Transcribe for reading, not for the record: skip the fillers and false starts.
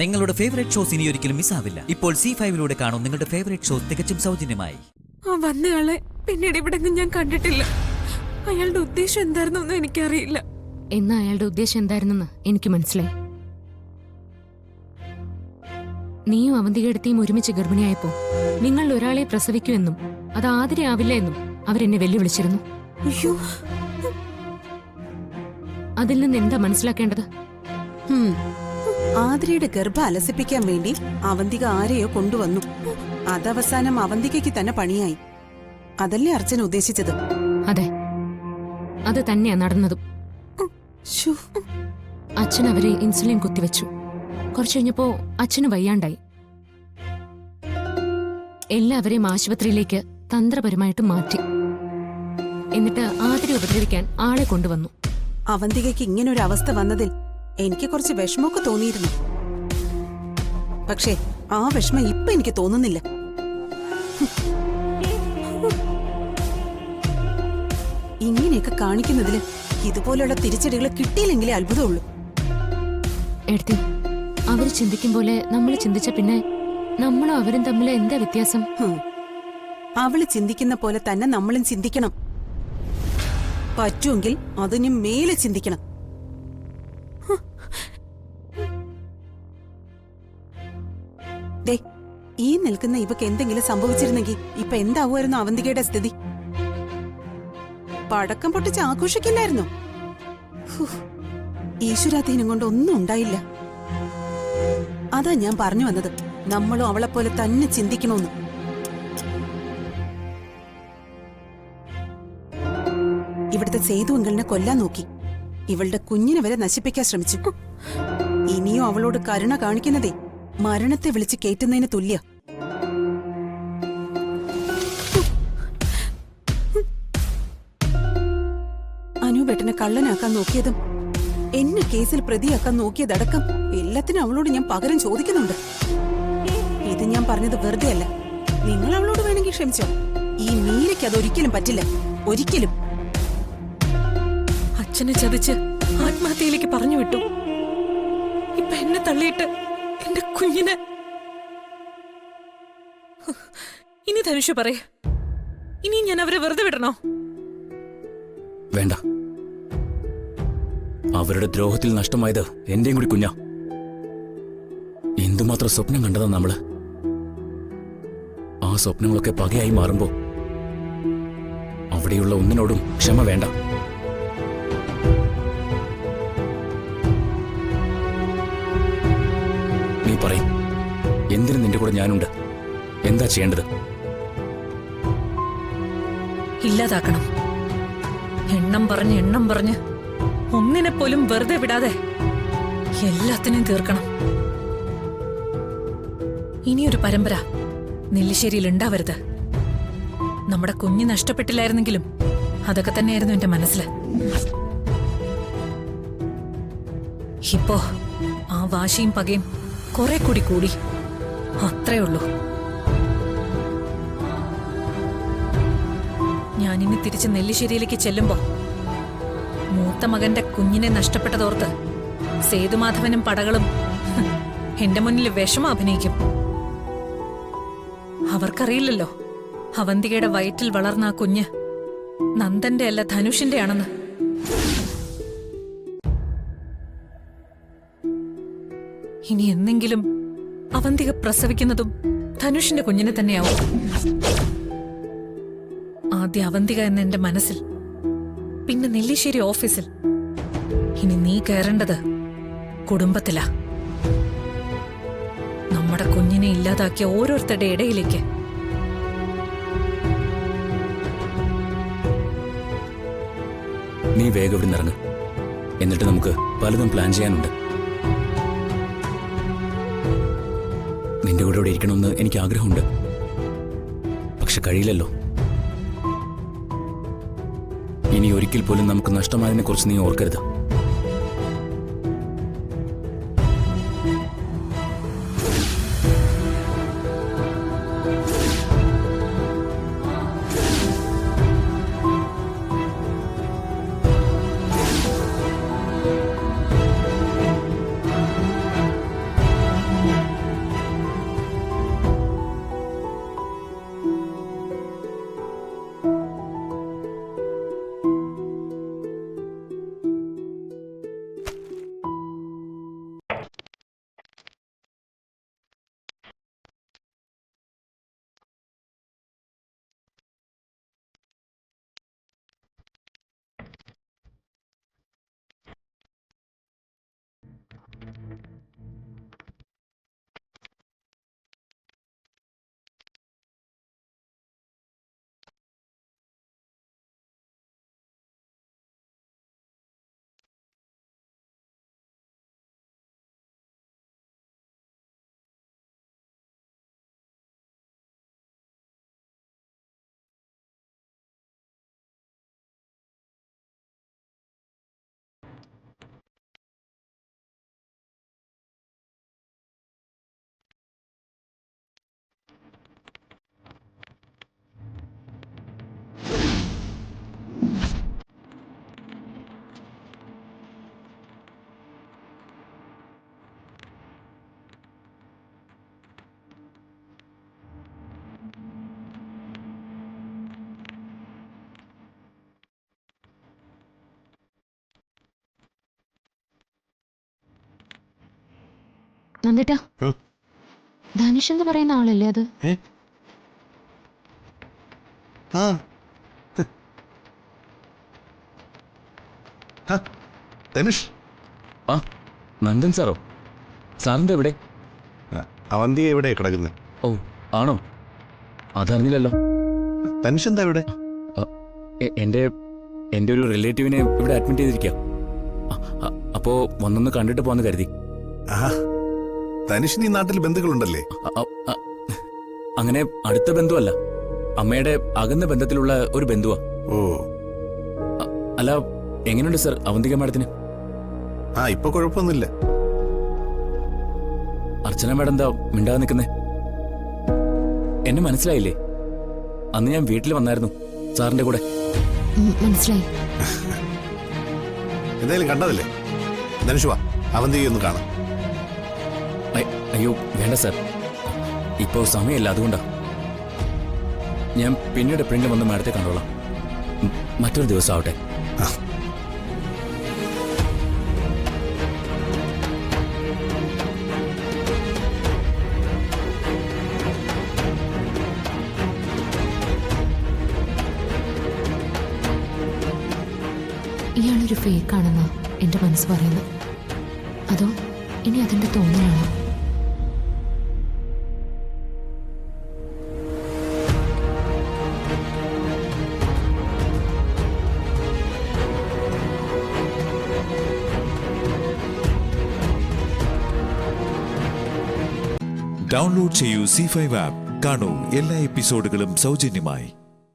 നിങ്ങളുടെ favourite shows ഇനി ഒരിക്കലും മിസ്സാവില്ല. ഇപ്പോൾ C5 കാണും നിങ്ങളുടെ ഫേവറേറ്റ് ഷോസ് തികച്ചും സൗജന്യമായി. ആ വന്നയാളെ പിന്നീട് ഇവിടെങ്ങും ഞാൻ കണ്ടിട്ടില്ല. അയാളുടെ ഉദ്ദേശം എന്തായിരുന്നൊന്നും എനിക്കറിയില്ല. എന്നാ അയാളുടെ ഉദ്ദേശം എന്തായിരുന്നെന്ന് എനിക്ക് മനസ്സിലായി. നീയും അവന്തികേടത്തെയും ഒരുമിച്ച് ഗർഭിണിയായപ്പോ നിങ്ങൾ ഒരാളെ പ്രസവിക്കുമെന്നും അത് ആതിരയാവില്ല എന്നും അവരെന്നെ വെല്ലുവിളിച്ചിരുന്നു. അയ്യോ, അതിൽ നിന്ന് എന്താ മനസ്സിലാക്കേണ്ടത്? ആതിരയുടെ ഗർഭം അലസിപ്പിക്കാൻ വേണ്ടി അവന്തിക ആരെയോ കൊണ്ടുവന്നു. അതവസാനം അവന്തികയ്ക്ക് തന്നെ പണിയായി. അതല്ലേ അർച്ചന ഉദ്ദേശിച്ചത്? അതെ, അത് തന്നെയാ നടന്നതും. അച്ഛൻ അവരെ ഇൻസുലിൻ കുത്തിവെച്ചു. കുറച്ചു കഴിഞ്ഞപ്പോ അച്ഛന് വയ്യാണ്ടായി. എല്ലാവരെയും ആശുപത്രിയിലേക്ക് തന്ത്രപരമായിട്ട് മാറ്റി. എന്നിട്ട് ആതിരെ ഉപദ്രവിക്കാൻ ആളെ കൊണ്ടുവന്നു. അവന്തികയ്ക്ക് ഇങ്ങനൊരു അവസ്ഥ വന്നതിൽ എനിക്ക് കുറച്ച് വിഷമമൊക്കെ തോന്നിയിരുന്നു. പക്ഷേ ആ വിഷമം ഇപ്പൊ എനിക്ക് തോന്നുന്നില്ല. ഇങ്ങനെയൊക്കെ കാണിക്കുന്നതില് ഇതുപോലെയുള്ള തിരിച്ചടികൾ കിട്ടിയില്ലെങ്കിലേ അത്ഭുതമുള്ളൂ. എടുത്തി, അവര് ചിന്തിക്കും പോലെ നമ്മൾ ചിന്തിച്ച പിന്നെ നമ്മളും അവരും തമ്മിൽ എന്താ വ്യത്യാസം? അവള് ചിന്തിക്കുന്ന പോലെ തന്നെ നമ്മളും ചിന്തിക്കണം. പറ്റുമെങ്കിൽ അതിന് മേലെ ചിന്തിക്കണം. ദേ, ഈ നിൽക്കുന്ന ഇവക്ക് എന്തെങ്കിലും സംഭവിച്ചിരുന്നെങ്കിൽ ഇപ്പൊ എന്താവുമായിരുന്നു അവന്തികയുടെ സ്ഥിതി? പടക്കം പൊട്ടിച്ച് ആഘോഷിക്കില്ലായിരുന്നു. ഈശ്വരാധീനം കൊണ്ട് ഒന്നും ഉണ്ടായില്ല. അതാ ഞാൻ പറഞ്ഞു വന്നത്, നമ്മളും അവളെപ്പോലെ തന്നെ ചിന്തിക്കണമെന്ന്. ഇവിടുത്തെ സേതു അങ്കിളിനെ കൊല്ലാൻ നോക്കി. ഇവളുടെ കുഞ്ഞിനെ വരെ നശിപ്പിക്കാൻ ശ്രമിച്ചു. ഇനിയും അവളോട് കരുണ കാണിക്കുന്നതേ മരണത്തെ വിളിച്ച് കേറ്റുന്നതിന് തുല്യ. അനുപേട്ടനെ കള്ളനാക്കാൻ നോക്കിയതും എന്നെ കേസിൽ പ്രതിയാക്കാൻ നോക്കിയതടക്കം എല്ലാത്തിനും അവളോട് ഞാൻ പകരം ചോദിക്കുന്നുണ്ട്. ഇത് ഞാൻ പറഞ്ഞത് വെറുതെ അല്ല. നിങ്ങൾ അവളോട് വേണമെങ്കിൽ ക്ഷമിച്ചോ. ഈ മീരയ്ക്ക് അതൊരിക്കലും പറ്റില്ല. ഒരിക്കലും. അച്ഛനെ ചതിച്ച് ആത്മഹത്യയിലേക്ക് പറഞ്ഞു വിട്ടു. ഇപ്പൊ എന്നെ തള്ളിയിട്ട് എന്റെ കുഞ്ഞിനെ. ഇനി ധനുഷ് പറയേ, ഇനി ഞാൻ അവരെ വെറുതെ വിടണോ? വേണ്ട. അവരുടെ ദ്രോഹത്തിൽ നഷ്ടമായത് എന്റെയും കൂടി കുഞ്ഞാ. എന്തുമാത്രം സ്വപ്നം കണ്ടതാ നമ്മള്. ആ സ്വപ്നങ്ങളൊക്കെ പകയായി മാറുമ്പോ അവിടെയുള്ള ഒന്നിനോടും ക്ഷമ വേണ്ട. നീ പറയും, എന്തിനു നിന്റെ കൂടെ ഞാനുണ്ട്. എന്താ ചെയ്യേണ്ടത്? ഇല്ലാതാക്കണം. എണ്ണം പറഞ്ഞ് ഒന്നിനെ പോലും വെറുതെ വിടാതെ എല്ലാത്തിനെയും തീർക്കണം. ഇനിയൊരു പരമ്പര നെല്ലിശ്ശേരിയിൽ ഉണ്ടാവരുത്. നമ്മുടെ കുഞ്ഞ് നഷ്ടപ്പെട്ടില്ലായിരുന്നെങ്കിലും അതൊക്കെ തന്നെയായിരുന്നു എന്റെ മനസ്സില്. ഇപ്പോ ആ വാശിയും പകയും കുറെ കൂടി അത്രേ ഉള്ളൂ. ഞാനിനി തിരിച്ച് നെല്ലിശ്ശേരിയിലേക്ക് ചെല്ലുമ്പോ മൂത്ത മകന്റെ കുഞ്ഞിനെ നഷ്ടപ്പെട്ടതോർത്ത് സേതുമാധവനും പടകളും എന്റെ മുന്നിൽ വിഷമം അഭിനയിക്കും. അവർക്കറിയില്ലല്ലോ അവന്തികയുടെ വയറ്റിൽ വളർന്ന ആ കുഞ്ഞ് നന്ദന്റെ അല്ല ധനുഷിന്റെ ആണെന്ന്. ഇനി എന്നെങ്കിലും അവന്തിക പ്രസവിക്കുന്നതും ധനുഷിന്റെ കുഞ്ഞിനെ തന്നെയാവും. ആദ്യ അവന്തിക എന്ന എന്റെ മനസ്സിൽ, പിന്നെ നെല്ലിശ്ശേരി ഓഫീസിൽ. ഇനി നീ കയറേണ്ടത് കുടുംബത്തിലാ. നമ്മുടെ കുഞ്ഞിനെ ഇല്ലാതാക്കിയ ഓരോരുത്തരുടെ ഇടയിലേക്ക്. നീ വേഗം ഇവിടെ നിറങ്ങ്. എന്നിട്ട് നമുക്ക് പലതും പ്ലാൻ ചെയ്യാനുണ്ട്. നിന്റെ കൂടെ ഇവിടെ ഇരിക്കണമെന്ന് എനിക്ക് ആഗ്രഹമുണ്ട്. പക്ഷെ കഴിയില്ലല്ലോ. ഇനി ഒരിക്കൽ പോലും നമുക്ക് നഷ്ടമായതിനെ കുറിച്ച് നീ ഓർക്കരുത്. നന്ദേട്ടാ ഉം. ധനുഷ് എന്ന് പറയുന്ന ആളല്ലേ അത്? ആ ഹ, ധനുഷ്. ആ നന്ദൻ സാറോ? സാറിൻ്റെ എവിടെ? അവന്തി എവിടെ കിടക്കുന്നത്? ഓ ആണോ? അതറിഞ്ഞില്ലല്ലോ. ധനുഷ് എന്താ ഇവിടെ? എൻ്റെ ഒരു റിലേറ്റീവിനെ ഇവിടെ അഡ്മിറ്റ് ചെയ്തിരിക്കുക. അപ്പോൾ വന്നൊന്ന് കണ്ടിട്ട് പോകാന്ന് കരുതി. ആ ധനുഷിന് ഈ നാട്ടിൽ ബന്ധുക്കളുണ്ടല്ലേ? അങ്ങനെ അടുത്ത ബന്ധുവല്ല, അമ്മയുടെ അകന്ന ബന്ധത്തിലുള്ള ഒരു ബന്ധുവാ. ഓ അല്ല, എങ്ങനെയുണ്ട് സർ അവന്തിക മാഡത്തിന്? ആ ഇപ്പൊ കുഴപ്പമൊന്നുമില്ല. അർച്ചന മാഡം എന്താ മിണ്ടാതെ നിൽക്കുന്നേ? എന്നെ മനസ്സിലായില്ലേ? അന്ന് ഞാൻ വീട്ടിൽ വന്നായിരുന്നു സാറിന്റെ കൂടെ. മനസ്സിലായി. എന്തായാലും കണ്ടതല്ലേ? ധനുഷ് വാ, അവന്തിയെ ഒന്ന് കാണാം. അയ്യോ വേണ്ട സർ, ഇപ്പോ സമയമില്ല, അതുകൊണ്ടാ. ഞാൻ പിന്നീട് എപ്പോഴെങ്കിലും വന്ന് മാഡത്തെ കണ്ടോളാം. മറ്റൊരു ദിവസം ആവട്ടെ. ആ. ഇയാളൊരു ഫേക്കാണെന്നാ എന്റെ മനസ്സ് പറയുന്നത്. അതോ ഇനി അതിന്റെ തോന്നലാണോ? ഡൗൺലോഡ് ചെയ്യൂ C5 ആപ്പ്. കാണൂ എല്ലാ എപ്പിസോഡുകളും സൗജന്യമായി.